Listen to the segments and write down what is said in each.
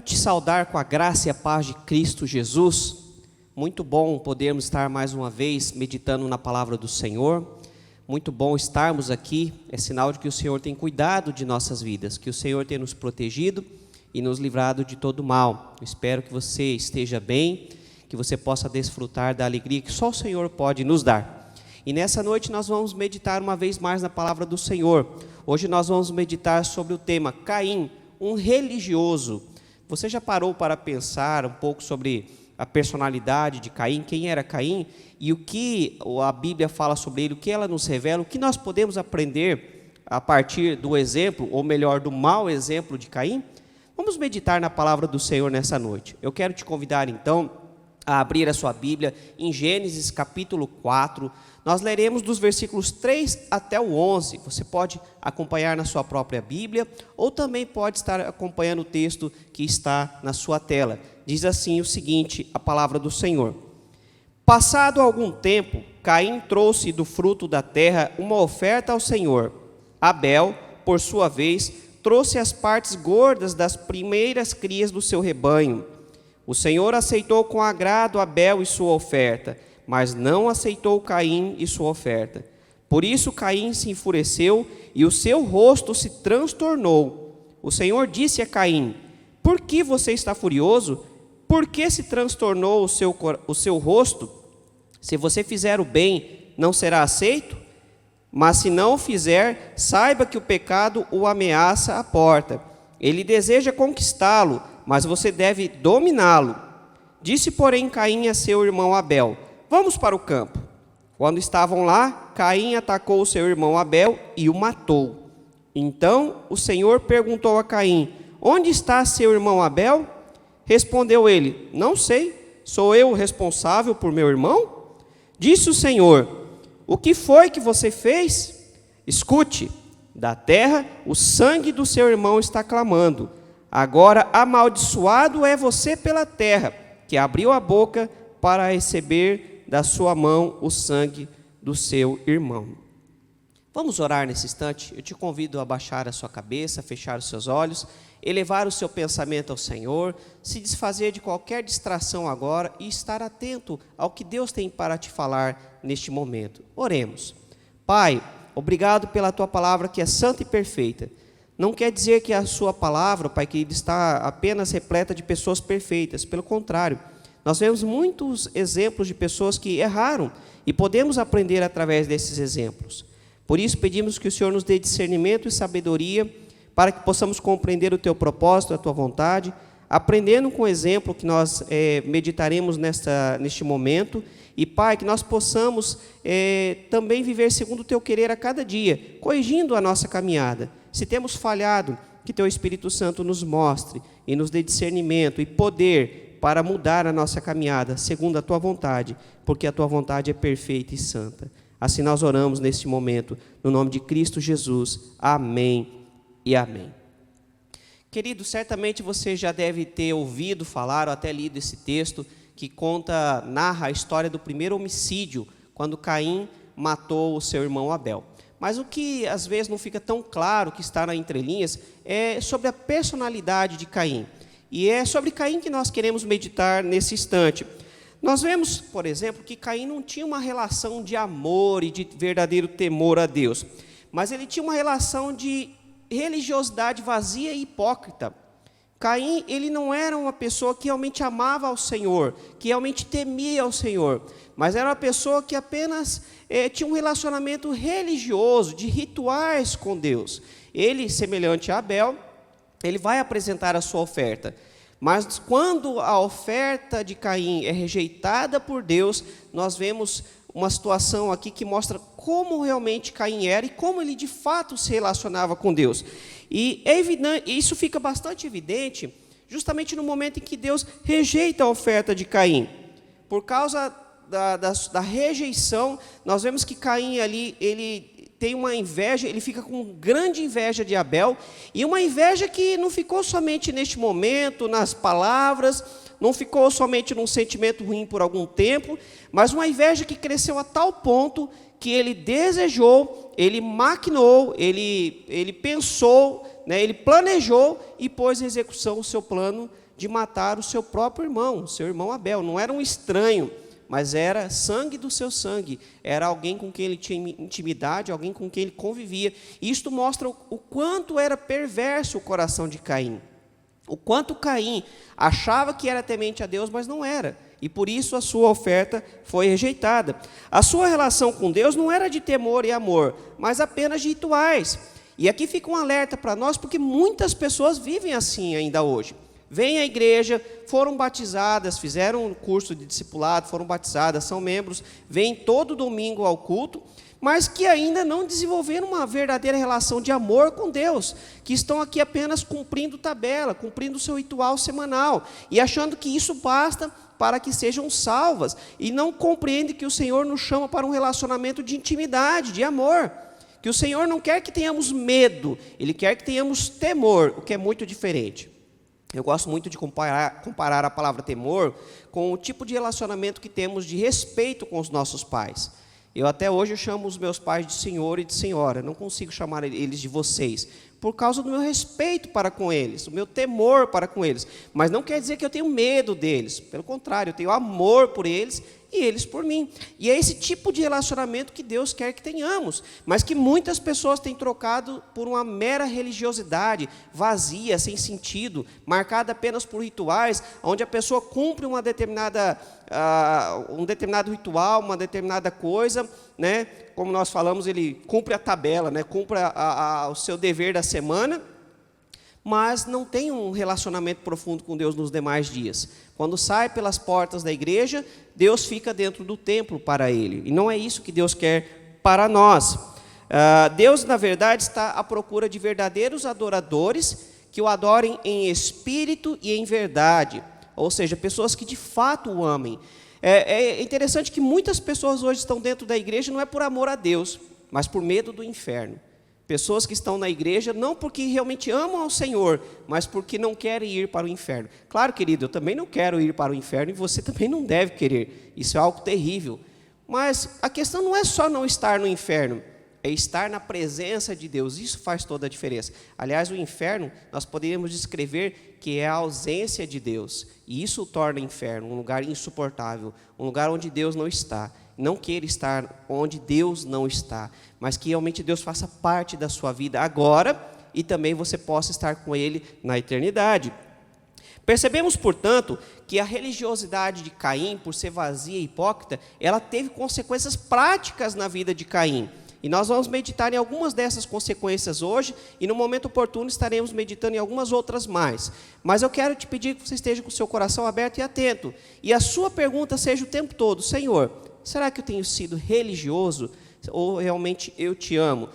te saudar com a graça e a paz de Cristo Jesus. Muito bom podermos estar mais uma vez meditando na palavra do Senhor. Muito bom estarmos aqui. É sinal de que o Senhor tem cuidado de nossas vidas, que o Senhor tem nos protegido e nos livrado de todo mal. Eu espero que você esteja bem, que você possa desfrutar da alegria que só o Senhor pode nos dar. E nessa noite nós vamos meditar uma vez mais na palavra do Senhor. Hoje nós vamos meditar sobre o tema Caim, um religioso. Você já parou para pensar um pouco sobre a personalidade de Caim, quem era Caim e o que a Bíblia fala sobre ele, o que ela nos revela, o que nós podemos aprender a partir do exemplo, ou melhor, do mau exemplo de Caim? Vamos meditar na palavra do Senhor nessa noite. Eu quero te convidar então a abrir a sua Bíblia em Gênesis capítulo 4, nós leremos dos versículos 3 até o 11, você pode acompanhar na sua própria Bíblia, ou também pode estar acompanhando o texto que está na sua tela. Diz assim o seguinte, a palavra do Senhor: Passado algum tempo, Caim trouxe do fruto da terra uma oferta ao Senhor. Abel, por sua vez, trouxe as partes gordas das primeiras crias do seu rebanho. O Senhor aceitou com agrado Abel e sua oferta, mas não aceitou Caim e sua oferta. Por isso Caim se enfureceu e o seu rosto se transtornou. O Senhor disse a Caim: Por que você está furioso? Por que se transtornou o seu rosto? Se você fizer o bem, não será aceito? Mas se não o fizer, saiba que o pecado o ameaça à porta. Ele deseja conquistá-lo, mas você deve dominá-lo. Disse, porém, Caim a seu irmão Abel: Vamos para o campo. Quando estavam lá, Caim atacou o seu irmão Abel e o matou. Então o Senhor perguntou a Caim: Onde está seu irmão Abel? Respondeu ele: Não sei, sou eu o responsável por meu irmão? Disse o Senhor: O que foi que você fez? Escute, da terra o sangue do seu irmão está clamando. Agora amaldiçoado é você pela terra, que abriu a boca para receber da sua mão o sangue do seu irmão. Vamos orar nesse instante? Eu te convido a baixar a sua cabeça, fechar os seus olhos, elevar o seu pensamento ao Senhor, se desfazer de qualquer distração agora e estar atento ao que Deus tem para te falar neste momento. Oremos. Pai, obrigado pela tua palavra que é santa e perfeita. Não quer dizer que a sua palavra, Pai querido, está apenas repleta de pessoas perfeitas. Pelo contrário, nós vemos muitos exemplos de pessoas que erraram e podemos aprender através desses exemplos. Por isso pedimos que o Senhor nos dê discernimento e sabedoria para que possamos compreender o teu propósito, a tua vontade, aprendendo com o exemplo que nós meditaremos neste momento. E, Pai, que nós possamos também viver segundo o teu querer a cada dia, corrigindo a nossa caminhada. Se temos falhado, que teu Espírito Santo nos mostre e nos dê discernimento e poder para mudar a nossa caminhada, segundo a tua vontade, porque a tua vontade é perfeita e santa. Assim nós oramos neste momento, no nome de Cristo Jesus. Amém e amém. Querido, certamente você já deve ter ouvido falar ou até lido esse texto que narra a história do primeiro homicídio, quando Caim matou o seu irmão Abel. Mas o que às vezes não fica tão claro, que está nas entrelinhas, é sobre a personalidade de Caim. E é sobre Caim que nós queremos meditar nesse instante. Nós vemos, por exemplo, que Caim não tinha uma relação de amor e de verdadeiro temor a Deus, mas ele tinha uma relação de religiosidade vazia e hipócrita. Caim, ele não era uma pessoa que realmente amava ao Senhor, que realmente temia ao Senhor, mas era uma pessoa que apenas tinha um relacionamento religioso, de rituais com Deus. Ele, semelhante a Abel, ele vai apresentar a sua oferta. Mas quando a oferta de Caim é rejeitada por Deus, nós vemos uma situação aqui que mostra como realmente Caim era e como ele de fato se relacionava com Deus. E isso fica bastante evidente justamente no momento em que Deus rejeita a oferta de Caim. Por causa da rejeição, nós vemos que Caim ali, ele tem uma inveja, ele fica com grande inveja de Abel, e uma inveja que não ficou somente neste momento, nas palavras, não ficou somente num sentimento ruim por algum tempo, mas uma inveja que cresceu a tal ponto que ele desejou, ele maquinou, ele pensou, ele planejou e pôs em execução o seu plano de matar o seu próprio irmão, seu irmão Abel. Não era um estranho, mas era sangue do seu sangue, era alguém com quem ele tinha intimidade, alguém com quem ele convivia. E isto mostra o quanto era perverso o coração de Caim, o quanto Caim achava que era temente a Deus, mas não era, e por isso a sua oferta foi rejeitada. A sua relação com Deus não era de temor e amor, mas apenas de rituais. E aqui fica um alerta para nós, porque muitas pessoas vivem assim ainda hoje. Vêm à igreja, foram batizadas, fizeram um curso de discipulado, foram batizadas, são membros, vêm todo domingo ao culto, mas que ainda não desenvolveram uma verdadeira relação de amor com Deus, que estão aqui apenas cumprindo tabela, cumprindo o seu ritual semanal, e achando que isso basta para que sejam salvas, e não compreendem que o Senhor nos chama para um relacionamento de intimidade, de amor, que o Senhor não quer que tenhamos medo, Ele quer que tenhamos temor, o que é muito diferente. Eu gosto muito de comparar a palavra temor com o tipo de relacionamento que temos de respeito com os nossos pais. Eu até hoje chamo os meus pais de senhor e de senhora, não consigo chamar eles de vocês, por causa do meu respeito para com eles, o meu temor para com eles. Mas não quer dizer que eu tenho medo deles, pelo contrário, eu tenho amor por eles e eles por mim. E é esse tipo de relacionamento que Deus quer que tenhamos, mas que muitas pessoas têm trocado por uma mera religiosidade, vazia, sem sentido, marcada apenas por rituais, onde a pessoa cumpre um determinado ritual, uma determinada coisa, né? Como nós falamos, ele cumpre a tabela, né? Cumpre o seu dever da semana, mas não tem um relacionamento profundo com Deus nos demais dias. Quando sai pelas portas da igreja, Deus fica dentro do templo para ele, e não é isso que Deus quer para nós. Deus, na verdade, está à procura de verdadeiros adoradores, que o adorem em espírito e em verdade, ou seja, pessoas que de fato o amem. É interessante que muitas pessoas hoje estão dentro da igreja, não é por amor a Deus, mas por medo do inferno. Pessoas que estão na igreja não porque realmente amam ao Senhor, mas porque não querem ir para o inferno. Claro, querido, eu também não quero ir para o inferno e você também não deve querer. Isso é algo terrível. Mas a questão não é só não estar no inferno, é estar na presença de Deus. Isso faz toda a diferença. Aliás, o inferno, nós poderíamos descrever que é a ausência de Deus. E isso o torna inferno, um lugar insuportável, um lugar onde Deus não está. Não queira estar onde Deus não está, mas que realmente Deus faça parte da sua vida agora e também você possa estar com Ele na eternidade. Percebemos, portanto, que a religiosidade de Caim, por ser vazia e hipócrita, ela teve consequências práticas na vida de Caim. E nós vamos meditar em algumas dessas consequências hoje, e no momento oportuno estaremos meditando em algumas outras mais. Mas eu quero te pedir que você esteja com o seu coração aberto e atento, e a sua pergunta seja o tempo todo: Senhor, será que eu tenho sido religioso ou realmente eu te amo?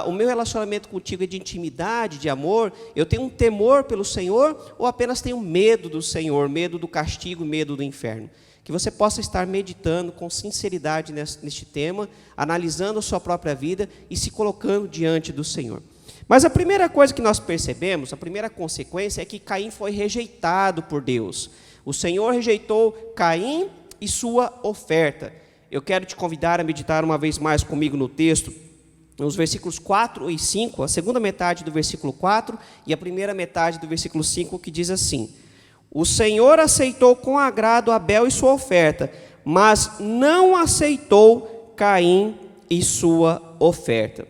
O meu relacionamento contigo é de intimidade, de amor? Eu tenho um temor pelo Senhor ou apenas tenho medo do Senhor, medo do castigo, medo do inferno? Que você possa estar meditando com sinceridade neste tema, analisando a sua própria vida e se colocando diante do Senhor. Mas a primeira coisa que nós percebemos, a primeira consequência é que Caim foi rejeitado por Deus. O Senhor rejeitou Caim e sua oferta. Eu quero te convidar a meditar uma vez mais comigo no texto, nos versículos 4 e 5, a segunda metade do versículo 4 e a primeira metade do versículo 5, que diz assim: O Senhor aceitou com agrado Abel e sua oferta, mas não aceitou Caim e sua oferta.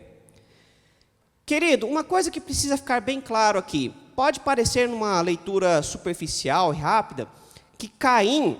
Querido, uma coisa que precisa ficar bem claro aqui, pode parecer numa leitura superficial e rápida, que Caim,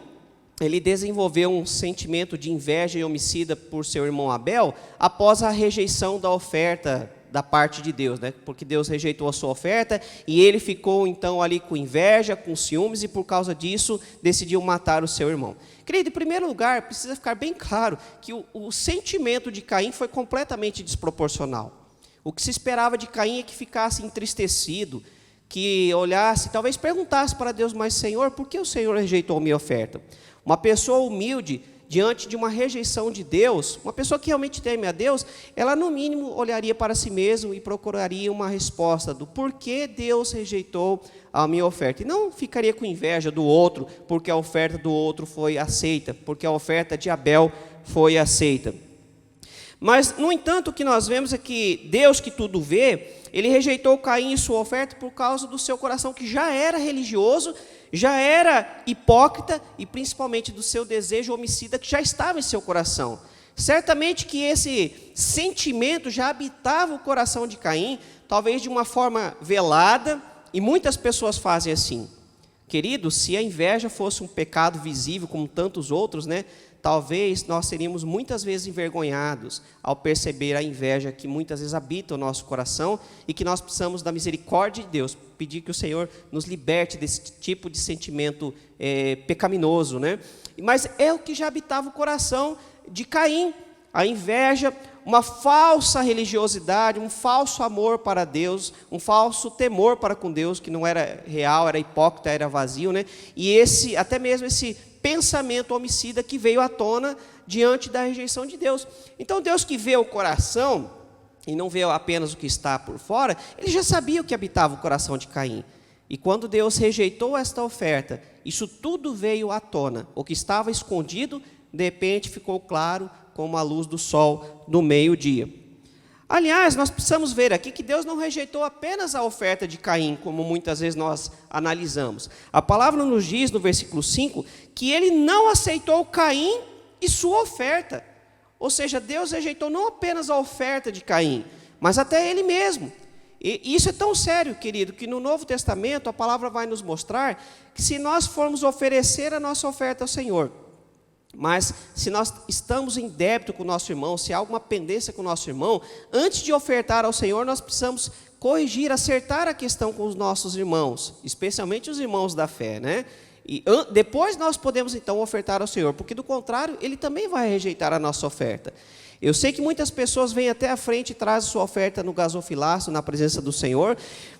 ele desenvolveu um sentimento de inveja e homicida por seu irmão Abel após a rejeição da oferta da parte de Deus, né? Porque Deus rejeitou a sua oferta e ele ficou então ali com inveja, com ciúmes, e por causa disso decidiu matar o seu irmão. Querido, em primeiro lugar, precisa ficar bem claro que o sentimento de Caim foi completamente desproporcional. O que se esperava de Caim é que ficasse entristecido, que olhasse, talvez perguntasse para Deus: mas Senhor, por que o Senhor rejeitou a minha oferta? Uma pessoa humilde, diante de uma rejeição de Deus, uma pessoa que realmente teme a Deus, ela no mínimo olharia para si mesmo e procuraria uma resposta do porquê Deus rejeitou a minha oferta. E não ficaria com inveja do outro, porque a oferta do outro foi aceita, porque a oferta de Abel foi aceita. Mas, no entanto, o que nós vemos é que Deus, que tudo vê, ele rejeitou Caim e sua oferta por causa do seu coração, que já era religioso, já era hipócrita e principalmente do seu desejo homicida que já estava em seu coração. Certamente que esse sentimento já habitava o coração de Caim, talvez de uma forma velada, e muitas pessoas fazem assim. Querido, se a inveja fosse um pecado visível como tantos outros, né, talvez nós seríamos muitas vezes envergonhados ao perceber a inveja que muitas vezes habita o nosso coração e que nós precisamos da misericórdia de Deus, pedir que o Senhor nos liberte desse tipo de sentimento pecaminoso, né? Mas é o que já habitava o coração de Caim, a inveja, uma falsa religiosidade, um falso amor para Deus, um falso temor para com Deus, que não era real, era hipócrita, era vazio, né? E até mesmo esse pensamento homicida que veio à tona diante da rejeição de Deus. Então Deus, que vê o coração, e não vê apenas o que está por fora, ele já sabia o que habitava o coração de Caim. E quando Deus rejeitou esta oferta, isso tudo veio à tona. O que estava escondido, de repente ficou claro como a luz do sol no meio-dia. Aliás, nós precisamos ver aqui que Deus não rejeitou apenas a oferta de Caim, como muitas vezes nós analisamos. A palavra nos diz, no versículo 5, que ele não aceitou Caim e sua oferta. Ou seja, Deus rejeitou não apenas a oferta de Caim, mas até ele mesmo. E isso é tão sério, querido, que no Novo Testamento a palavra vai nos mostrar que se nós formos oferecer a nossa oferta ao Senhor, mas se nós estamos em débito com o nosso irmão, se há alguma pendência com o nosso irmão, antes de ofertar ao Senhor, nós precisamos corrigir, acertar a questão com os nossos irmãos, especialmente os irmãos da fé, né? E depois nós podemos então ofertar ao Senhor, porque do contrário, Ele também vai rejeitar a nossa oferta. Eu sei que muitas pessoas vêm até a frente e trazem sua oferta no gasofilaço, na presença do Senhor,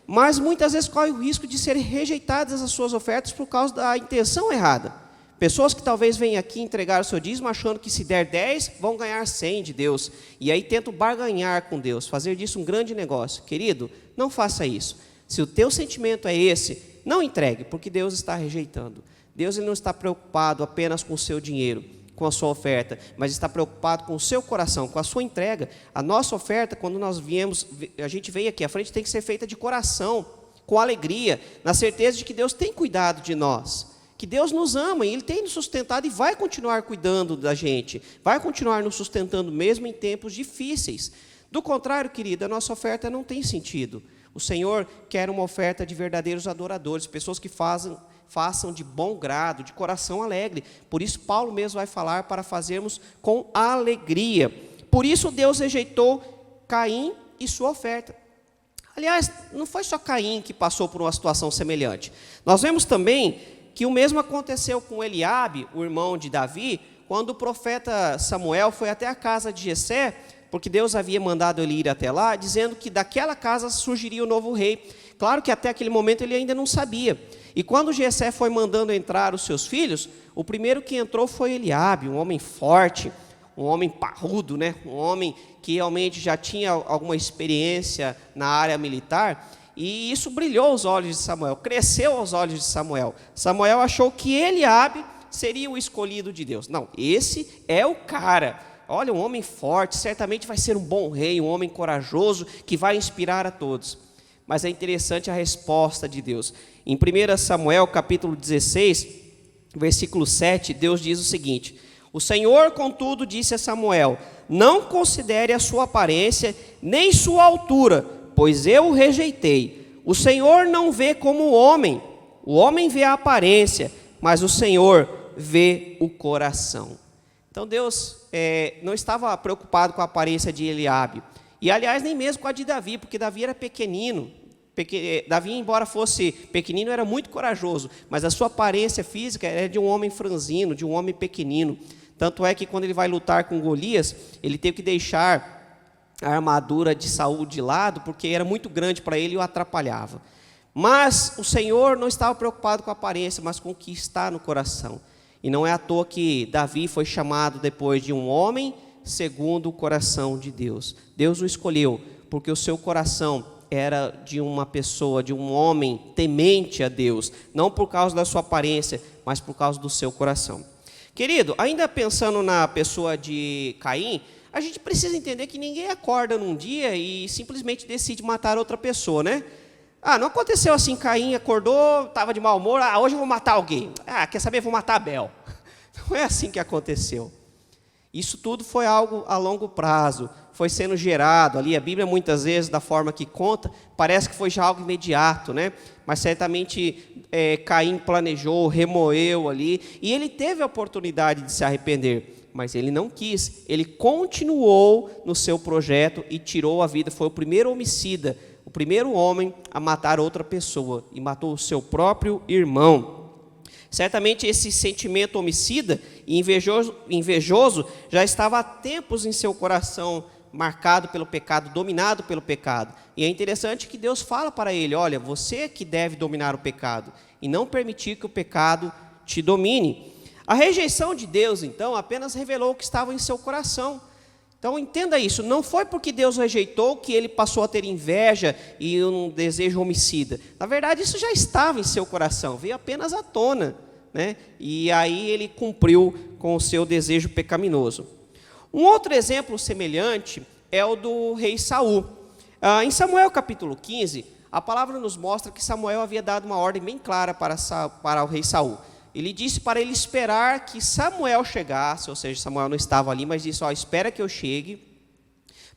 mas muitas vezes corre o risco de serem rejeitadas as suas ofertas por causa da intenção errada. Pessoas que talvez venham aqui entregar o seu dízimo achando que se der 10, vão ganhar 100 de Deus. E aí tentam barganhar com Deus, fazer disso um grande negócio. Querido, não faça isso. Se o teu sentimento é esse, não entregue, porque Deus está rejeitando. Deus, ele não está preocupado apenas com o seu dinheiro, com a sua oferta, mas está preocupado com o seu coração, com a sua entrega. A nossa oferta, quando nós viemos, a gente veio aqui à frente, tem que ser feita de coração, com alegria, na certeza de que Deus tem cuidado de nós. Que Deus nos ama e Ele tem nos sustentado e vai continuar cuidando da gente, vai continuar nos sustentando mesmo em tempos difíceis. Do contrário, querida, a nossa oferta não tem sentido. O Senhor quer uma oferta de verdadeiros adoradores, pessoas que façam de bom grado, de coração alegre. Por isso Paulo mesmo vai falar para fazermos com alegria. Por isso Deus rejeitou Caim e sua oferta. Aliás, não foi só Caim que passou por uma situação semelhante. Nós vemos também que o mesmo aconteceu com Eliabe, o irmão de Davi, quando o profeta Samuel foi até a casa de Jessé, porque Deus havia mandado ele ir até lá, dizendo que daquela casa surgiria o novo rei. Claro que até aquele momento ele ainda não sabia. E quando Jessé foi mandando entrar os seus filhos, o primeiro que entrou foi Eliabe, um homem forte, um homem parrudo, né? Um homem que realmente já tinha alguma experiência na área militar. E isso brilhou aos olhos de Samuel, cresceu aos olhos de Samuel. Samuel achou que Eliabe seria o escolhido de Deus. Não, esse é o cara. Olha, um homem forte, certamente vai ser um bom rei, um homem corajoso, que vai inspirar a todos. Mas é interessante a resposta de Deus. Em 1 Samuel, capítulo 16, versículo 7, Deus diz o seguinte: o Senhor, contudo, disse a Samuel: não considere a sua aparência, nem sua altura, pois eu o rejeitei. O Senhor não vê como o homem vê a aparência, mas o Senhor vê o coração. Então Deus não estava preocupado com a aparência de Eliabe, e aliás nem mesmo com a de Davi, porque Davi era pequenino. Davi, embora fosse pequenino, era muito corajoso, mas a sua aparência física era de um homem franzino, de um homem pequenino. Tanto é que quando ele vai lutar com Golias, ele teve que deixar a armadura de Saul de lado, porque era muito grande para ele e o atrapalhava. Mas o Senhor não estava preocupado com a aparência, mas com o que está no coração. E não é à toa que Davi foi chamado depois de um homem segundo o coração de Deus. Deus o escolheu, porque o seu coração era de uma pessoa, de um homem temente a Deus, não por causa da sua aparência, mas por causa do seu coração. Querido, ainda pensando na pessoa de Caim, a gente precisa entender que ninguém acorda num dia e simplesmente decide matar outra pessoa, né? Não aconteceu assim, Caim acordou, estava de mau humor, hoje eu vou matar alguém. Quer saber, vou matar Abel. Não é assim que aconteceu. Isso tudo foi algo a longo prazo, foi sendo gerado ali. A Bíblia, muitas vezes, da forma que conta, parece que foi já algo imediato, né? Mas certamente Caim planejou, remoeu ali, e ele teve a oportunidade de se arrepender, mas ele não quis. Ele continuou no seu projeto e tirou a vida. Foi o primeiro homicida, o primeiro homem a matar outra pessoa, e matou o seu próprio irmão. Certamente esse sentimento homicida e invejoso já estava há tempos em seu coração, marcado pelo pecado, dominado pelo pecado. E é interessante que Deus fala para ele: olha, você que deve dominar o pecado e não permitir que o pecado te domine. A rejeição de Deus, então, apenas revelou o que estava em seu coração. Então entenda isso, não foi porque Deus rejeitou que ele passou a ter inveja e um desejo homicida. Na verdade, isso já estava em seu coração, veio apenas à tona, né? E aí ele cumpriu com o seu desejo pecaminoso. Um outro exemplo semelhante é o do rei Saul. Em Samuel capítulo 15, a palavra nos mostra que Samuel havia dado uma ordem bem clara para o rei Saul. Ele disse para ele esperar que Samuel chegasse, ou seja, Samuel não estava ali, mas disse: espera que eu chegue,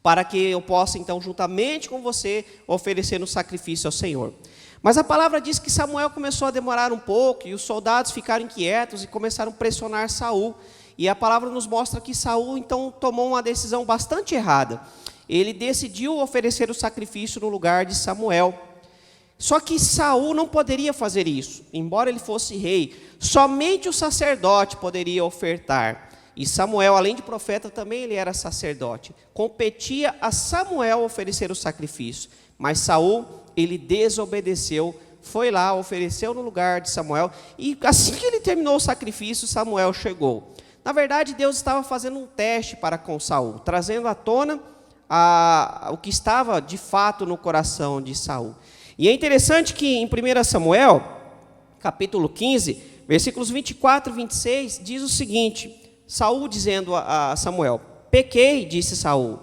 para que eu possa então juntamente com você oferecer um sacrifício ao Senhor. Mas a palavra diz que Samuel começou a demorar um pouco, e os soldados ficaram inquietos e começaram a pressionar Saul. E a palavra nos mostra que Saul então tomou uma decisão bastante errada. Ele decidiu oferecer o sacrifício no lugar de Samuel. Só que Saul não poderia fazer isso, embora ele fosse rei. Somente o sacerdote poderia ofertar. E Samuel, além de profeta, também ele era sacerdote. Competia a Samuel oferecer o sacrifício. Mas Saul, ele desobedeceu, foi lá, ofereceu no lugar de Samuel. E assim que ele terminou o sacrifício, Samuel chegou. Na verdade, Deus estava fazendo um teste para com Saul, trazendo à tona o que estava de fato no coração de Saul. E é interessante que em 1 Samuel, capítulo 15, versículos 24 e 26, diz o seguinte: Saul dizendo a Samuel: pequei, disse Saul,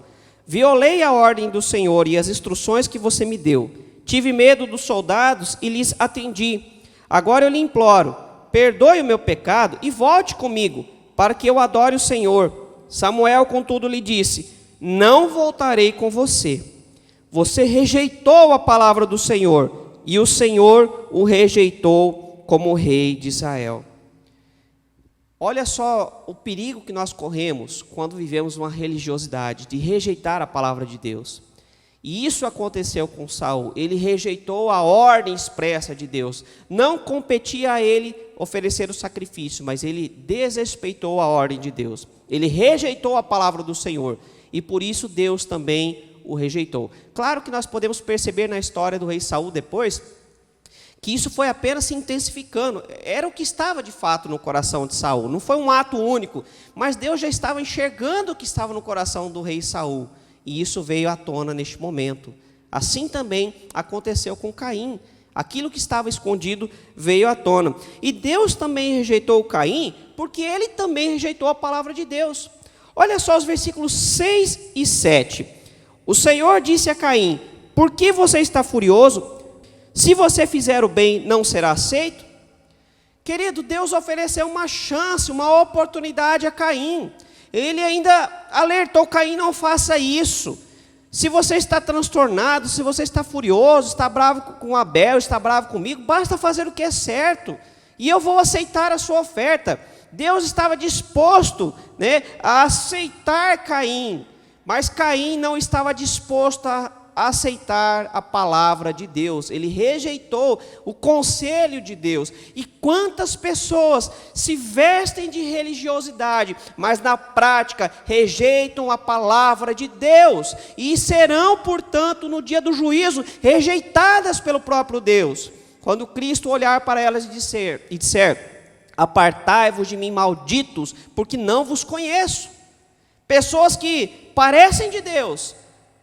violei a ordem do Senhor e as instruções que você me deu. Tive medo dos soldados e lhes atendi. Agora eu lhe imploro, perdoe o meu pecado e volte comigo, para que eu adore o Senhor. Samuel, contudo, lhe disse: não voltarei com você. Você rejeitou a palavra do Senhor, e o Senhor o rejeitou como rei de Israel. Olha só o perigo que nós corremos quando vivemos uma religiosidade, de rejeitar a palavra de Deus. E isso aconteceu com Saul. Ele rejeitou a ordem expressa de Deus. Não competia a ele oferecer o sacrifício, mas ele desrespeitou a ordem de Deus. Ele rejeitou a palavra do Senhor, e por isso Deus também o rejeitou. Claro que nós podemos perceber na história do rei Saul depois, que isso foi apenas se intensificando. Era o que estava de fato no coração de Saul. Não foi um ato único, mas Deus já estava enxergando o que estava no coração do rei Saul. E isso veio à tona neste momento. Assim também aconteceu com Caim. Aquilo que estava escondido veio à tona. E Deus também rejeitou Caim, porque ele também rejeitou a palavra de Deus. Olha só os versículos 6 e 7. O Senhor disse a Caim: por que você está furioso? Se você fizer o bem, não será aceito? Querido, Deus ofereceu uma chance, uma oportunidade a Caim. Ele ainda alertou Caim: não faça isso. Se você está transtornado, se você está furioso, está bravo com Abel, está bravo comigo, basta fazer o que é certo, e eu vou aceitar a sua oferta. Deus estava disposto, né, a aceitar Caim, mas Caim não estava disposto a aceitar a palavra de Deus. Ele rejeitou o conselho de Deus. E quantas pessoas se vestem de religiosidade, mas na prática rejeitam a palavra de Deus, e serão, portanto, no dia do juízo, rejeitadas pelo próprio Deus. Quando Cristo olhar para elas e disser: apartai-vos de mim, malditos, porque não vos conheço. Pessoas que parecem de Deus,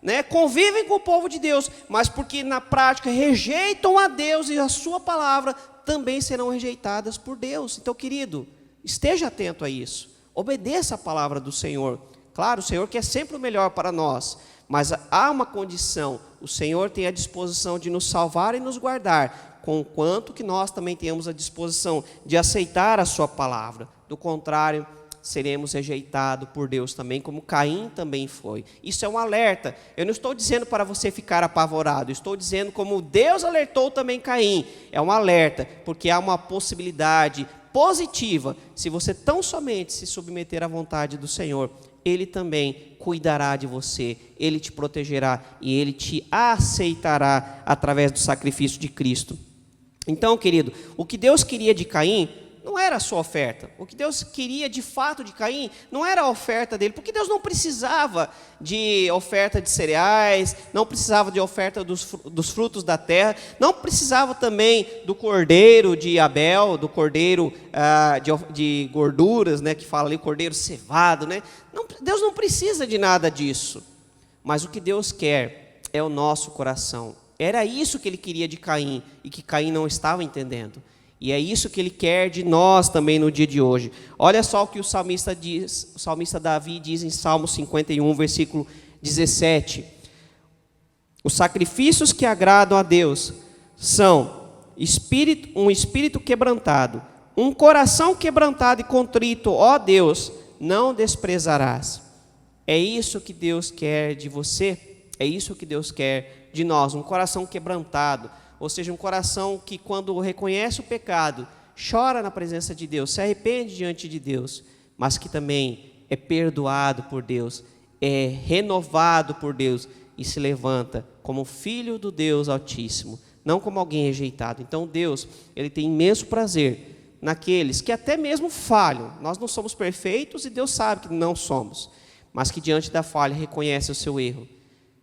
né, convivem com o povo de Deus, mas porque na prática rejeitam a Deus e a sua palavra, também serão rejeitadas por Deus. Então, querido, esteja atento a isso. Obedeça a palavra do Senhor. Claro, o Senhor quer sempre o melhor para nós, mas há uma condição: o Senhor tem a disposição de nos salvar e nos guardar, conquanto que nós também tenhamos a disposição de aceitar a sua palavra. Do contrário, seremos rejeitados por Deus também, como Caim também foi. Isso é um alerta. Eu não estou dizendo para você ficar apavorado, estou dizendo como Deus alertou também Caim. É um alerta, porque há uma possibilidade positiva. Se você tão somente se submeter à vontade do Senhor, Ele também cuidará de você, Ele te protegerá e Ele te aceitará através do sacrifício de Cristo. Então, querido, o que Deus queria de Caim não era a sua oferta. O que Deus queria de fato de Caim não era a oferta dele, porque Deus não precisava de oferta de cereais, não precisava de oferta dos frutos da terra, não precisava também do cordeiro de Abel, do cordeiro de gorduras, né, que fala ali, cordeiro cevado, né? Não, Deus não precisa de nada disso, mas o que Deus quer é o nosso coração. Era isso que Ele queria de Caim e que Caim não estava entendendo. E é isso que Ele quer de nós também no dia de hoje. Olha só o que o salmista diz, o salmista Davi diz em Salmo 51, versículo 17. Os sacrifícios que agradam a Deus são um espírito quebrantado, um coração quebrantado e contrito, ó Deus, não desprezarás. É isso que Deus quer de você, é isso que Deus quer de nós, um coração quebrantado. Ou seja, um coração que quando reconhece o pecado, chora na presença de Deus, se arrepende diante de Deus, mas que também é perdoado por Deus, é renovado por Deus e se levanta como filho do Deus Altíssimo, não como alguém rejeitado. Então Deus, Ele tem imenso prazer naqueles que até mesmo falham. Nós não somos perfeitos e Deus sabe que não somos, mas que diante da falha reconhecem o seu erro,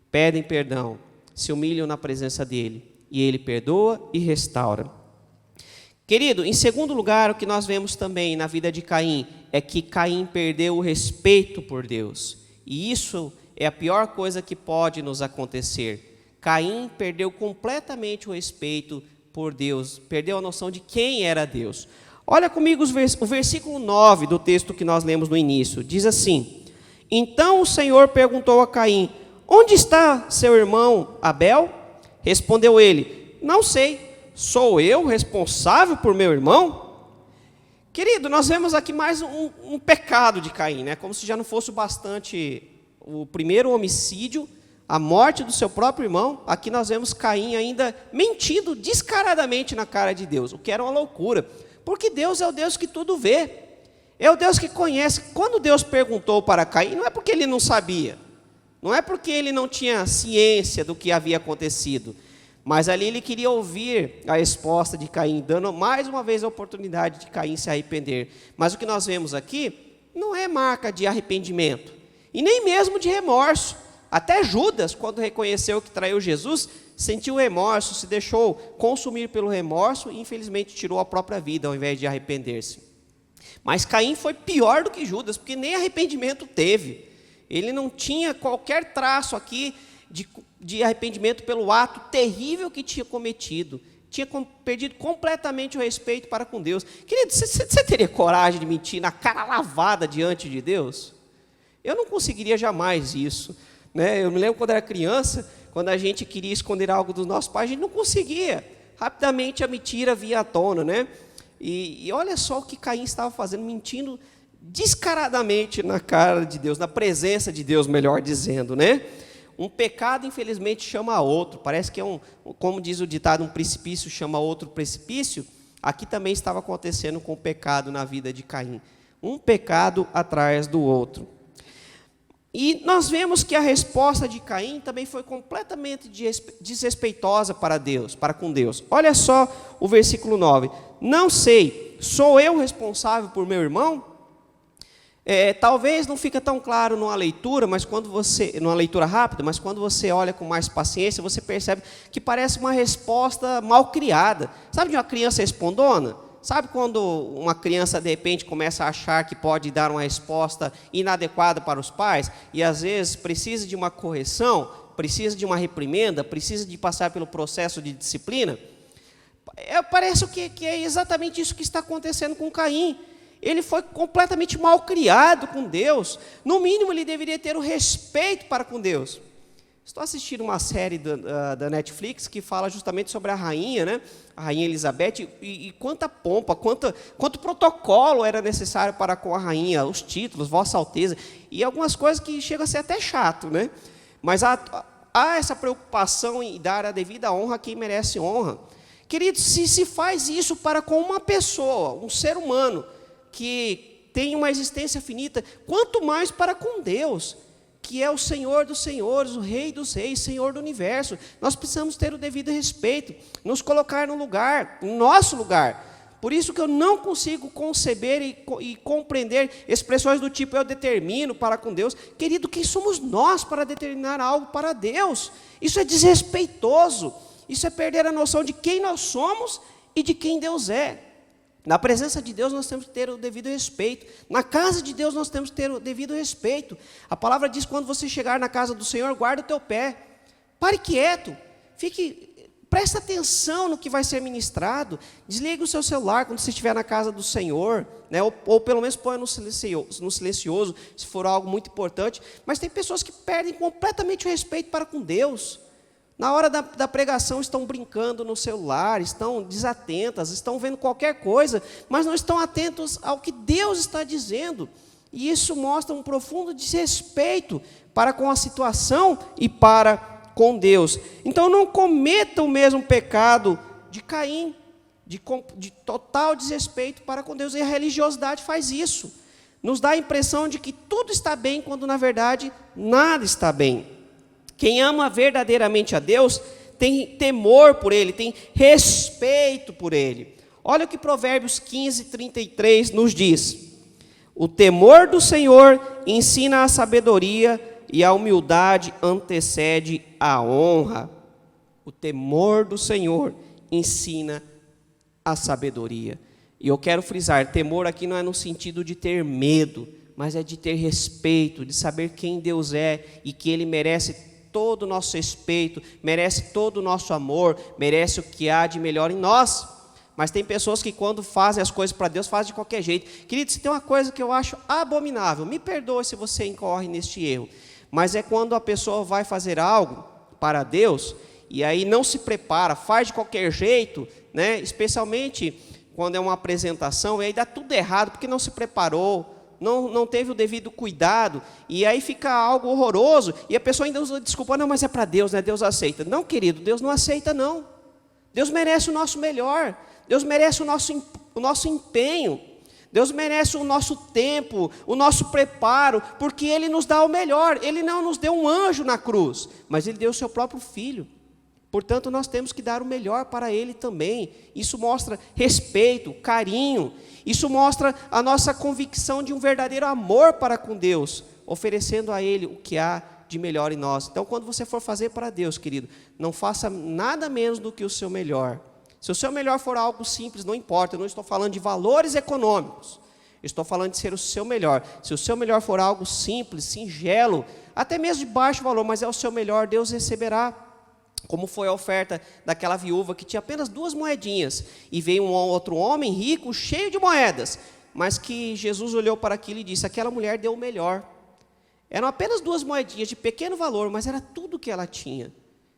pedem perdão, se humilham na presença dEle. E Ele perdoa e restaura. Querido, em segundo lugar, o que nós vemos também na vida de Caim é que Caim perdeu o respeito por Deus. E isso é a pior coisa que pode nos acontecer. Caim perdeu completamente o respeito por Deus, perdeu a noção de quem era Deus. Olha comigo o versículo 9 do texto que nós lemos no início. Diz assim: Então o Senhor perguntou a Caim: Onde está seu irmão Abel? Respondeu ele: Não sei, sou eu responsável por meu irmão? Querido, nós vemos aqui mais um pecado de Caim, né? Como se já não fosse o bastante o primeiro homicídio, a morte do seu próprio irmão. Aqui nós vemos Caim ainda mentindo descaradamente na cara de Deus, o que era uma loucura, porque Deus é o Deus que tudo vê, é o Deus que conhece. Quando Deus perguntou para Caim, não é porque ele não sabia, não é porque ele não tinha ciência do que havia acontecido, mas ali ele queria ouvir a resposta de Caim, dando mais uma vez a oportunidade de Caim se arrepender. Mas o que nós vemos aqui não é marca de arrependimento, e nem mesmo de remorso. Até Judas, quando reconheceu que traiu Jesus, sentiu remorso, se deixou consumir pelo remorso e infelizmente tirou a própria vida ao invés de arrepender-se. Mas Caim foi pior do que Judas, porque nem arrependimento teve. Ele não tinha qualquer traço aqui de arrependimento pelo ato terrível que tinha cometido. Tinha perdido completamente o respeito para com Deus. Querido, você teria coragem de mentir na cara lavada diante de Deus? Eu não conseguiria jamais isso, né? Eu me lembro quando era criança, quando a gente queria esconder algo dos nossos pais, a gente não conseguia. Rapidamente a mentira vinha à tona, né? E olha só o que Caim estava fazendo, mentindo descaradamente na cara de Deus, na presença de Deus, melhor dizendo, né? Um pecado, infelizmente, chama a outro. Parece que como diz o ditado, um precipício chama outro precipício. Aqui também estava acontecendo com o pecado na vida de Caim. Um pecado atrás do outro. E nós vemos que a resposta de Caim também foi completamente desrespeitosa para Deus, para com Deus. Olha só o versículo 9. Não sei, sou eu responsável por meu irmão? Talvez não fica tão claro numa leitura, numa leitura rápida, mas quando você olha com mais paciência, você percebe que parece uma resposta mal criada. Sabe de uma criança respondona? Sabe quando uma criança, de repente, começa a achar que pode dar uma resposta inadequada para os pais, e às vezes precisa de uma correção, precisa de uma reprimenda, precisa de passar pelo processo de disciplina? Parece que é exatamente isso que está acontecendo com Caim. Ele foi completamente mal criado com Deus. No mínimo, ele deveria ter o respeito para com Deus. Estou assistindo uma série da Netflix que fala justamente sobre a rainha, né? A rainha Elizabeth, e quanta pompa, quanto protocolo era necessário para com a rainha, os títulos, Vossa Alteza, e algumas coisas que chegam a ser até chato, né? Mas há essa preocupação em dar a devida honra a quem merece honra. Queridos, se faz isso para com uma pessoa, um ser humano, que tem uma existência finita, quanto mais para com Deus, que é o Senhor dos senhores, o Rei dos reis, Senhor do universo. Nós precisamos ter o devido respeito, nos colocar no lugar, no nosso lugar. Por isso que eu não consigo conceber e compreender expressões do tipo, eu determino para com Deus. Querido, quem somos nós para determinar algo para Deus? Isso é desrespeitoso, isso é perder a noção de quem nós somos e de quem Deus é. Na presença de Deus nós temos que ter o devido respeito. Na casa de Deus nós temos que ter o devido respeito. A palavra diz, quando você chegar na casa do Senhor, guarda o teu pé. Pare quieto. Presta atenção no que vai ser ministrado. Desligue o seu celular quando você estiver na casa do Senhor, né? Ou pelo menos ponha no silencioso, se for algo muito importante. Mas tem pessoas que perdem completamente o respeito para com Deus. Na hora da pregação estão brincando no celular, estão desatentas, estão vendo qualquer coisa, mas não estão atentos ao que Deus está dizendo. E isso mostra um profundo desrespeito para com a situação e para com Deus. Então não cometa o mesmo pecado de Caim, de total desrespeito para com Deus. E a religiosidade faz isso. Nos dá a impressão de que tudo está bem, quando na verdade nada está bem. Quem ama verdadeiramente a Deus tem temor por Ele, tem respeito por Ele. Olha o que Provérbios 15:33 nos diz. O temor do Senhor ensina a sabedoria e a humildade antecede a honra. O temor do Senhor ensina a sabedoria. E eu quero frisar, temor aqui não é no sentido de ter medo, mas é de ter respeito, de saber quem Deus é e que Ele merece todo o nosso respeito, merece todo o nosso amor, merece o que há de melhor em nós. Mas tem pessoas que quando fazem as coisas para Deus, fazem de qualquer jeito. Querido, se tem uma coisa que eu acho abominável, me perdoe se você incorre neste erro, mas é quando a pessoa vai fazer algo para Deus, e aí não se prepara, faz de qualquer jeito, né? Especialmente quando é uma apresentação, e aí dá tudo errado, porque não se preparou, não teve o devido cuidado, e aí fica algo horroroso, e a pessoa ainda usa desculpa, não, mas é para Deus, né? Deus aceita. Não, querido, Deus não aceita, não. Deus merece o nosso melhor, Deus merece o nosso empenho, Deus merece o nosso tempo, o nosso preparo, porque Ele nos dá o melhor. Ele não nos deu um anjo na cruz, mas Ele deu o seu próprio Filho. Portanto, nós temos que dar o melhor para Ele também. Isso mostra respeito, carinho. Isso mostra a nossa convicção de um verdadeiro amor para com Deus, oferecendo a Ele o que há de melhor em nós. Então, quando você for fazer para Deus, querido, não faça nada menos do que o seu melhor. Se o seu melhor for algo simples, não importa, eu não estou falando de valores econômicos. Estou falando de ser o seu melhor. Se o seu melhor for algo simples, singelo, até mesmo de baixo valor, mas é o seu melhor, Deus receberá. Como foi a oferta daquela viúva que tinha apenas 2 moedinhas, e veio um outro homem rico, cheio de moedas, mas que Jesus olhou para aquilo e disse, aquela mulher deu o melhor. Eram apenas 2 moedinhas de pequeno valor, mas era tudo que ela tinha.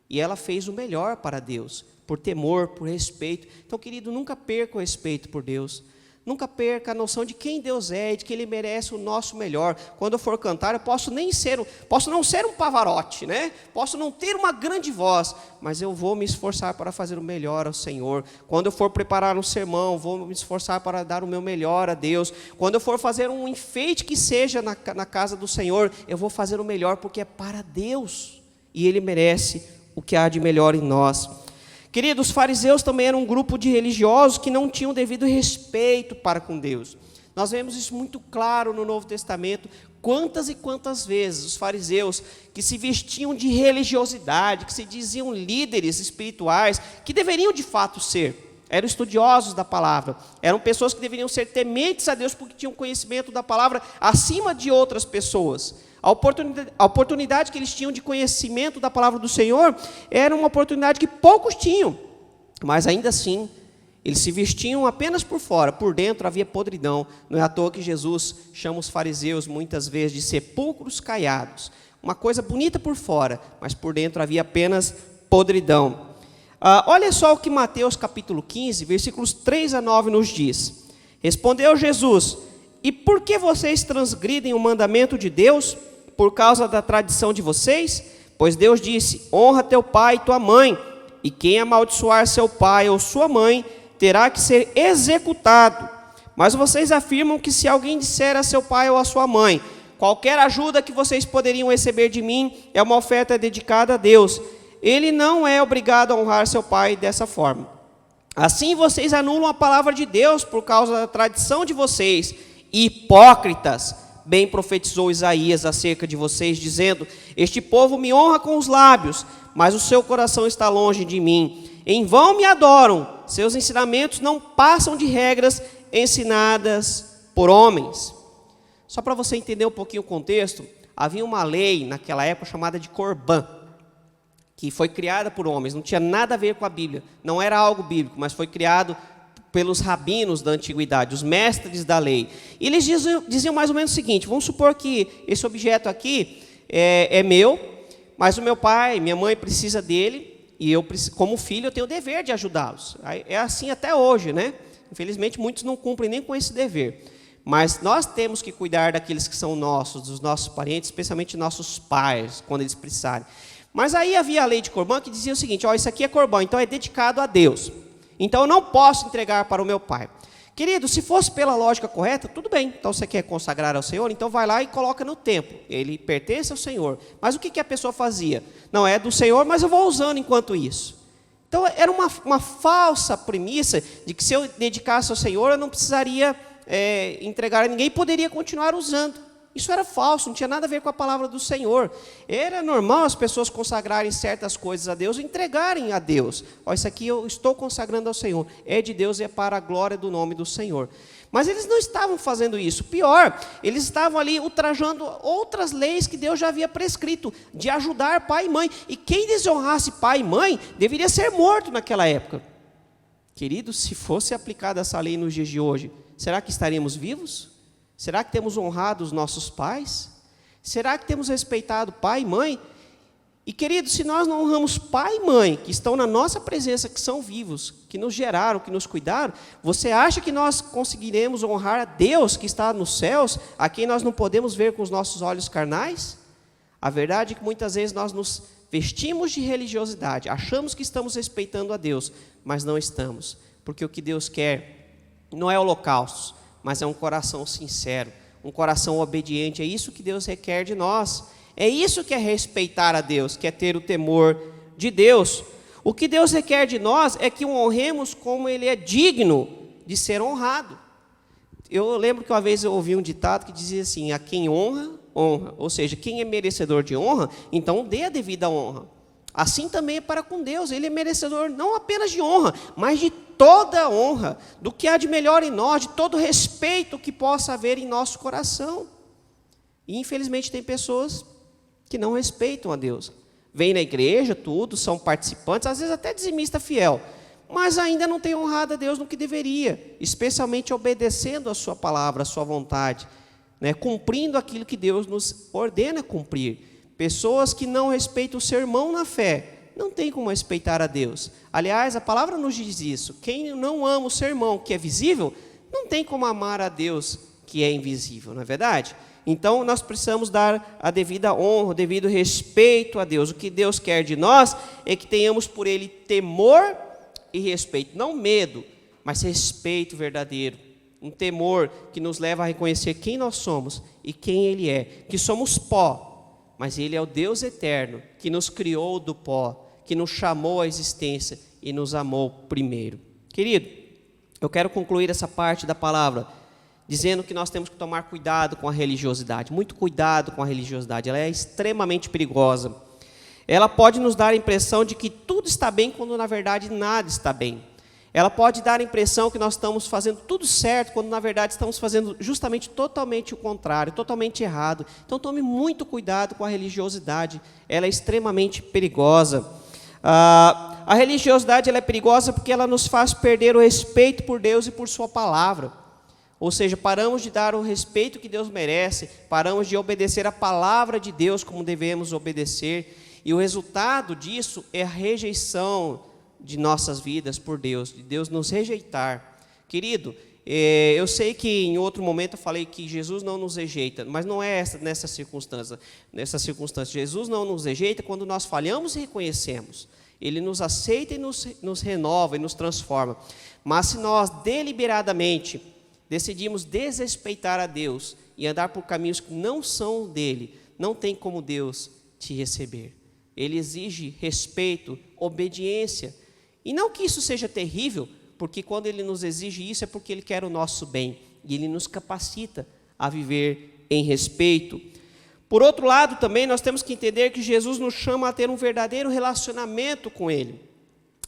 E ela fez o melhor para Deus, por temor, por respeito. Então, querido, nunca perca o respeito por Deus. Nunca perca a noção de quem Deus é e de que Ele merece o nosso melhor. Quando eu for cantar, eu posso não ser um Pavarotti, né? Posso não ter uma grande voz, mas eu vou me esforçar para fazer o melhor ao Senhor. Quando eu for preparar um sermão, vou me esforçar para dar o meu melhor a Deus. Quando eu for fazer um enfeite que seja na casa do Senhor, eu vou fazer o melhor porque é para Deus. E Ele merece o que há de melhor em nós. Queridos, os fariseus também eram um grupo de religiosos que não tinham devido respeito para com Deus. Nós vemos isso muito claro no Novo Testamento, quantas e quantas vezes os fariseus que se vestiam de religiosidade, que se diziam líderes espirituais, que deveriam de fato ser, eram estudiosos da palavra, eram pessoas que deveriam ser tementes a Deus porque tinham conhecimento da palavra acima de outras pessoas. A oportunidade que eles tinham de conhecimento da palavra do Senhor era uma oportunidade que poucos tinham, mas ainda assim Eles se vestiam apenas por fora, por dentro havia podridão. Não é à toa que Jesus chama os fariseus muitas vezes de sepulcros caiados. Uma coisa bonita por fora, mas por dentro havia apenas podridão. Olha só o que Mateus capítulo 15, versículos 3 a 9 nos diz. Respondeu Jesus: e por que vocês transgridem o mandamento de Deus? Por causa da tradição de vocês? Pois Deus disse: honra teu pai e tua mãe, e quem amaldiçoar seu pai ou sua mãe terá que ser executado. Mas vocês afirmam que se alguém disser a seu pai ou a sua mãe: qualquer ajuda que vocês poderiam receber de mim é uma oferta dedicada a Deus, ele não é obrigado a honrar seu pai dessa forma. Assim vocês anulam a palavra de Deus por causa da tradição de vocês. Hipócritas, bem profetizou Isaías acerca de vocês, dizendo: este povo me honra com os lábios, mas o seu coração está longe de mim. Em vão me adoram, seus ensinamentos não passam de regras ensinadas por homens. Só para você entender um pouquinho o contexto, havia uma lei naquela época chamada de Corbã, que foi criada por homens, não tinha nada a ver com a Bíblia, não era algo bíblico, mas foi criado pelos rabinos da antiguidade, os mestres da lei. E eles diziam mais ou menos o seguinte: vamos supor que esse objeto aqui é meu, mas o meu pai, minha mãe precisa dele, e eu, como filho, eu tenho o dever de ajudá-los. É assim até hoje, né? Infelizmente, muitos não cumprem nem com esse dever. Mas nós temos que cuidar daqueles que são nossos, dos nossos parentes, especialmente nossos pais, quando eles precisarem. Mas aí havia a lei de Corbã que dizia o seguinte: isso aqui é Corbã, então é dedicado a Deus. Então eu não posso entregar para o meu pai. Querido, se fosse pela lógica correta, tudo bem. Então você quer consagrar ao Senhor, então vai lá e coloca no templo. Ele pertence ao Senhor. Mas o que a pessoa fazia? Não, é do Senhor, mas eu vou usando enquanto isso. Então era uma falsa premissa de que se eu dedicasse ao Senhor, eu não precisaria entregar a ninguém e poderia continuar usando. Isso era falso, não tinha nada a ver com a palavra do Senhor. Era normal as pessoas consagrarem certas coisas a Deus, entregarem a Deus. Isso aqui eu estou consagrando ao Senhor, é de Deus e é para a glória do nome do Senhor. Mas eles não estavam fazendo isso. Pior, eles estavam ali ultrajando outras leis que Deus já havia prescrito, de ajudar pai e mãe. E quem desonrasse pai e mãe deveria ser morto naquela época. Queridos, se fosse aplicada essa lei nos dias de hoje, será que estaríamos vivos? Será que temos honrado os nossos pais? Será que temos respeitado pai e mãe? E, queridos, se nós não honramos pai e mãe, que estão na nossa presença, que são vivos, que nos geraram, que nos cuidaram, você acha que nós conseguiremos honrar a Deus que está nos céus, a quem nós não podemos ver com os nossos olhos carnais? A verdade é que muitas vezes nós nos vestimos de religiosidade, achamos que estamos respeitando a Deus, mas não estamos, porque o que Deus quer não é holocaustos, mas é um coração sincero, um coração obediente. É isso que Deus requer de nós. É isso que é respeitar a Deus, que é ter o temor de Deus. O que Deus requer de nós é que o honremos como Ele é digno de ser honrado. Eu lembro que uma vez eu ouvi um ditado que dizia assim: a quem honra, honra. Ou seja, quem é merecedor de honra, então dê a devida honra. Assim também é para com Deus. Ele é merecedor não apenas de honra, mas de toda honra, do que há de melhor em nós, de todo respeito que possa haver em nosso coração. E infelizmente tem pessoas que não respeitam a Deus. Vêm na igreja, tudo, são participantes, às vezes até dizimista fiel, mas ainda não tem honrado a Deus no que deveria, especialmente obedecendo a sua palavra, a sua vontade, né? Cumprindo aquilo que Deus nos ordena cumprir. Pessoas que não respeitam o seu irmão na fé, não tem como respeitar a Deus. Aliás, a palavra nos diz isso: quem não ama o seu irmão que é visível, não tem como amar a Deus que é invisível, não é verdade? Então nós precisamos dar a devida honra, o devido respeito a Deus. O que Deus quer de nós é que tenhamos por Ele temor e respeito, não medo, mas respeito verdadeiro. Um temor que nos leva a reconhecer quem nós somos e quem Ele é, que somos pó, mas Ele é o Deus eterno, que nos criou do pó, que nos chamou à existência e nos amou primeiro. Querido, eu quero concluir essa parte da palavra dizendo que nós temos que tomar cuidado com a religiosidade, muito cuidado com a religiosidade, ela é extremamente perigosa. Ela pode nos dar a impressão de que tudo está bem, quando na verdade nada está bem. Ela pode dar a impressão que nós estamos fazendo tudo certo, quando na verdade estamos fazendo justamente totalmente o contrário, totalmente errado. Então tome muito cuidado com a religiosidade, ela é extremamente perigosa. A religiosidade ela é perigosa porque ela nos faz perder o respeito por Deus e por sua palavra. Ou seja, paramos de dar o respeito que Deus merece, paramos de obedecer a palavra de Deus como devemos obedecer, e o resultado disso é a rejeição de nossas vidas por Deus, de Deus nos rejeitar. Querido, eu sei que em outro momento eu falei que Jesus não nos rejeita, mas não é nessa circunstância. Jesus não nos rejeita quando nós falhamos e reconhecemos. Ele nos aceita e nos renova e nos transforma. Mas se nós deliberadamente decidimos desrespeitar a Deus e andar por caminhos que não são dele, não tem como Deus te receber. Ele exige respeito, obediência. E não que isso seja terrível, porque quando ele nos exige isso é porque ele quer o nosso bem. E ele nos capacita a viver em respeito. Por outro lado também nós temos que entender que Jesus nos chama a ter um verdadeiro relacionamento com ele.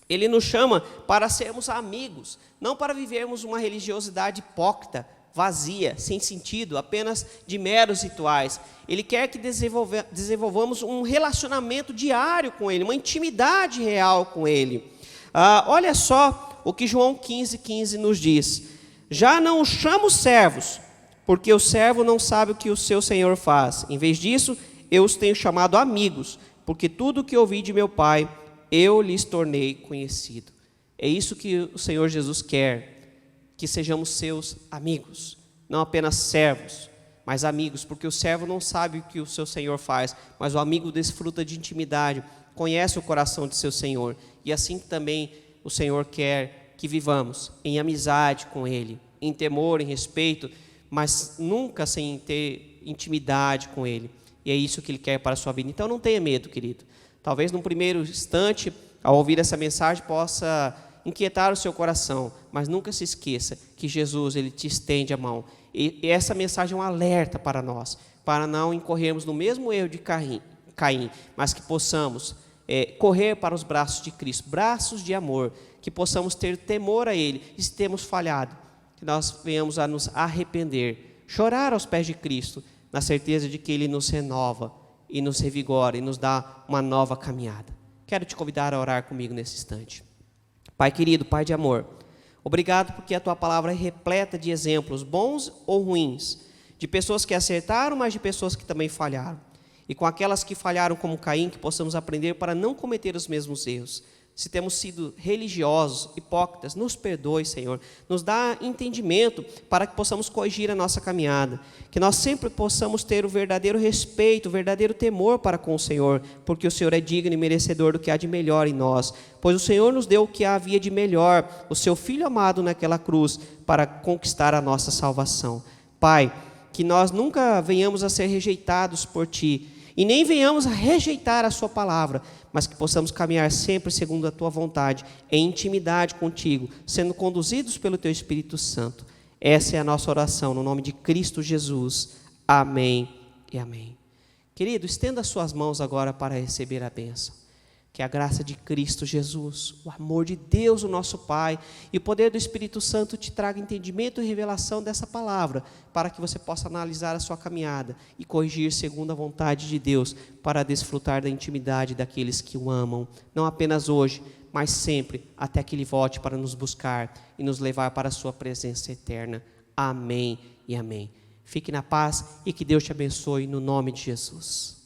Ele nos chama para sermos amigos, não para vivermos uma religiosidade hipócrita, vazia, sem sentido, apenas de meros rituais. Ele quer que desenvolvamos um relacionamento diário com Ele, uma intimidade real com Ele. Olha só o que João 15,15 nos diz. Já não os chamo servos, porque o servo não sabe o que o seu senhor faz. Em vez disso, eu os tenho chamado amigos, porque tudo o que ouvi de meu Pai, eu lhes tornei conhecido. É isso que o Senhor Jesus quer, que sejamos seus amigos, não apenas servos, mas amigos, porque o servo não sabe o que o seu Senhor faz, mas o amigo desfruta de intimidade, conhece o coração de seu Senhor, e assim também o Senhor quer que vivamos em amizade com Ele, em temor, em respeito, mas nunca sem ter intimidade com Ele, e é isso que Ele quer para a sua vida. Então não tenha medo, querido. Talvez num primeiro instante, ao ouvir essa mensagem, possa inquietar o seu coração, mas nunca se esqueça que Jesus, Ele te estende a mão. E essa mensagem é um alerta para nós, para não incorrermos no mesmo erro de Caim, mas que possamos correr para os braços de Cristo, braços de amor, que possamos ter temor a Ele, e se temos falhado, que nós venhamos a nos arrepender, chorar aos pés de Cristo, na certeza de que Ele nos renova, e nos revigora, e nos dá uma nova caminhada. Quero te convidar a orar comigo nesse instante. Pai querido, Pai de amor, obrigado porque a Tua palavra é repleta de exemplos, bons ou ruins, de pessoas que acertaram, mas de pessoas que também falharam. E com aquelas que falharam como Caim, que possamos aprender para não cometer os mesmos erros. Se temos sido religiosos, hipócritas, nos perdoe, Senhor. Nos dá entendimento para que possamos corrigir a nossa caminhada. Que nós sempre possamos ter o verdadeiro respeito, o verdadeiro temor para com o Senhor, porque o Senhor é digno e merecedor do que há de melhor em nós. Pois o Senhor nos deu o que havia de melhor, o Seu Filho amado naquela cruz, para conquistar a nossa salvação. Pai, que nós nunca venhamos a ser rejeitados por Ti, e nem venhamos a rejeitar a Sua palavra, mas que possamos caminhar sempre segundo a Tua vontade, em intimidade contigo, sendo conduzidos pelo Teu Espírito Santo. Essa é a nossa oração, no nome de Cristo Jesus. Amém e amém. Querido, estenda as suas mãos agora para receber a bênção. Que a graça de Cristo Jesus, o amor de Deus, o nosso Pai, e o poder do Espírito Santo te traga entendimento e revelação dessa palavra, para que você possa analisar a sua caminhada e corrigir segundo a vontade de Deus, para desfrutar da intimidade daqueles que o amam, não apenas hoje, mas sempre, até que Ele volte para nos buscar e nos levar para a sua presença eterna. Amém e amém. Fique na paz e que Deus te abençoe no nome de Jesus.